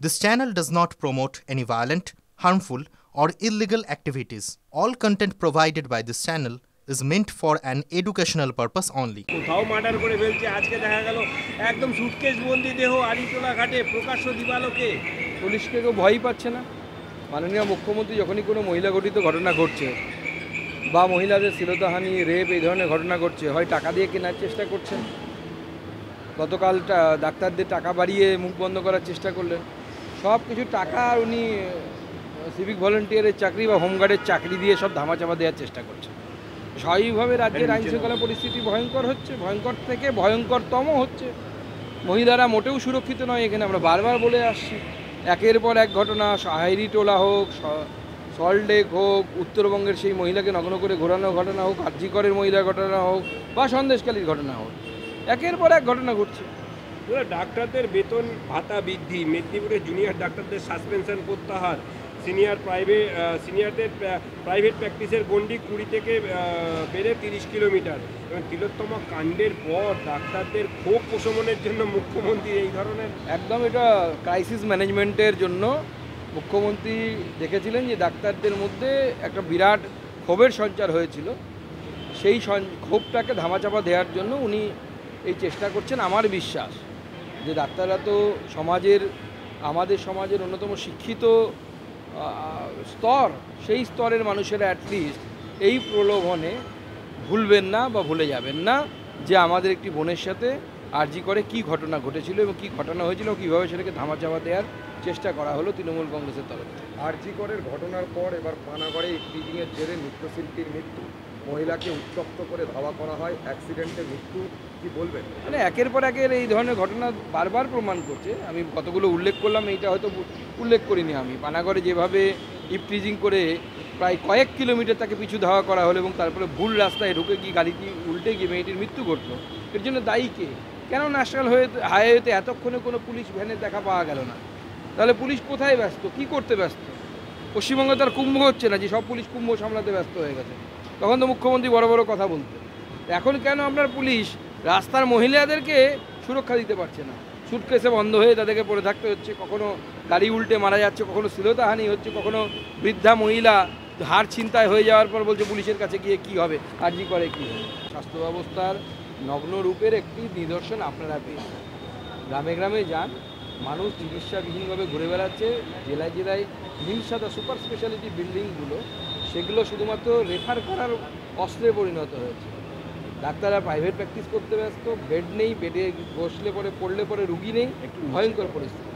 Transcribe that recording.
This channel does not promote any violent, harmful, or illegal activities. All content provided by this channel is meant for an educational purpose only. কোথাও murder করে ফেলছে। আজকে দেখা গেল একদম suitcase বন্দি দেহ আড়িটোলা ঘাটে প্রকাশ্য দিবালোকে। পুলিশকে কেউ ভয়ই পাচ্ছে না। মাননীয় মুখ্যমন্ত্রী যখনই কোনো মহিলা ঘটিত ঘটনা ঘটছে বা মহিলাদের শ্লীলতাহানি, রেপ এই ধরনের ঘটনা ঘটছে, হয় টাকা দিয়ে কেনার চেষ্টা করছেন। গতকাল ডাক্তারদের টাকা বাড়িয়ে মুখ বন্ধ করার চেষ্টা করলেন। সব কিছু টাকা আর উনি সিভিক ভলেন্টিয়ারের চাকরি বা হোমগার্ডের চাকরি দিয়ে সব ধামাচাপা দেওয়ার চেষ্টা করছেন। স্বাভাবিকভাবে রাজ্যের আইন শৃঙ্খলা পরিস্থিতি ভয়ঙ্কর হচ্ছে, ভয়ঙ্কর থেকে ভয়ঙ্করতম হচ্ছে। মহিলারা মোটেও সুরক্ষিত নয়। এখানে আমরা বারবার বলে আসছি, একের পর এক ঘটনা, হাইরিটোলা হোক, সল্টলেক হোক, উত্তরবঙ্গের সেই মহিলাকে নগ্ন করে ঘোরানোর ঘটনা হোক, আরজিকরের মহিলার ঘটনা হোক বা সন্দেশখালীর ঘটনা হোক, একের পর এক ঘটনা ঘটছে। ডাক্তারদের বেতন ভাতা বৃদ্ধি, মেদিনীপুরের জুনিয়র ডাক্তারদের সাসপেনশন প্রত্যাহার, সিনিয়রদের প্রাইভেট প্র্যাকটিসের গণ্ডি 20 থেকে বেড়ে 30 কিলোমিটার। এবং তিলোত্তমা কাণ্ডের পর ডাক্তারদের ক্ষোভ প্রশমনের জন্য মুখ্যমন্ত্রী এই ধরনের একদম এটা ক্রাইসিস ম্যানেজমেন্টের জন্য মুখ্যমন্ত্রী দেখেছিলেন যে ডাক্তারদের মধ্যে একটা বিরাট ক্ষোভের সঞ্চার হয়েছিল। সেই ক্ষোভটাকে ধামাচাপা দেওয়ার জন্য উনি এই চেষ্টা করছেন। আমার বিশ্বাস যে ডাক্তাররা তো আমাদের সমাজের অন্যতম শিক্ষিত স্তর, সেই স্তরের মানুষেরা অ্যাটলিস্ট এই প্রলোভনে ভুলবেন না বা ভুলে যাবেন না যে আমাদের একটি বোনের সাথে আরজি করে কী ঘটনা ঘটেছিল এবং কী ঘটনা হয়েছিল, কীভাবে সেটাকে ধামাচাপা দেওয়ার চেষ্টা করা হলো তৃণমূল কংগ্রেসের তরফে। আরজি করের ঘটনার পর এবার পানাগড়ে ইফটিজিংয়ের জেরে নৃত্যশিল্পীর মৃত্যু, মহিলাকে উত্তপ্ত করে ধাওয়া করা হয়, অ্যাক্সিডেন্টে মৃত্যু, কি বলবেন? মানে একের পর একের এই ধরনের ঘটনা বারবার প্রমাণ করছে। আমি কতগুলো উল্লেখ করলাম, এইটা হয়তো উল্লেখ করিনি আমি। পানাগড়ে যেভাবে ইফটিজিং করে প্রায় কয়েক কিলোমিটার তাকে পিছু ধাওয়া করা হলো এবং তারপরে ভুল রাস্তায় ঢুকে গিয়ে গাড়িটি উল্টে গিয়ে মেয়েটির মৃত্যু ঘটলো, এর জন্য দায়ী কে? কেন ন্যাশনাল হাইওয়েতে এতক্ষণে কোনো পুলিশ ভ্যানের দেখা পাওয়া গেল না? তাহলে পুলিশ কোথায় ব্যস্ত, কি করতে ব্যস্ত? পশ্চিমবঙ্গে তার কুম্ভ হচ্ছে না যে সব পুলিশ কুম্ভ সামলাতে ব্যস্ত হয়ে গেছে? তখন তো মুখ্যমন্ত্রী বড় বড় কথা বলতেন। এখন কেন আপনার পুলিশ রাস্তার মহিলাদেরকে সুরক্ষা দিতে পারছে না? সুটকেসে বন্ধ হয়ে তাদেরকে পড়ে থাকতে হচ্ছে, কখনো গাড়ি উল্টে মারা যাচ্ছে, কখনো শ্লীলতাহানি হচ্ছে, কখনো বৃদ্ধা মহিলা হাড় ছিনতাই হয়ে যাওয়ার পর বলছে পুলিশের কাছে গিয়ে কি হবে, আরজি করে কি হবে। স্বাস্থ্য ব্যবস্থার নগ্ন রূপের একটি নিদর্শন আপনারা পেয়েছেন। গ্রামে গ্রামে যান, মানুষ চিকিৎসাবিহীনভাবে ঘুরে বেড়াচ্ছে। জেলায় জেলায় নীল সাদা সুপার স্পেশালিটি বিল্ডিংগুলো, সেগুলো শুধুমাত্র রেফার করার অস্ত্রে পরিণত হয়েছে। ডাক্তাররা প্রাইভেট প্র্যাকটিস করতে ব্যস্ত, বেড নেই, বেডে বসলে পরে পড়লে পরে রুগী নেই, ভয়ঙ্কর পরিস্থিতি।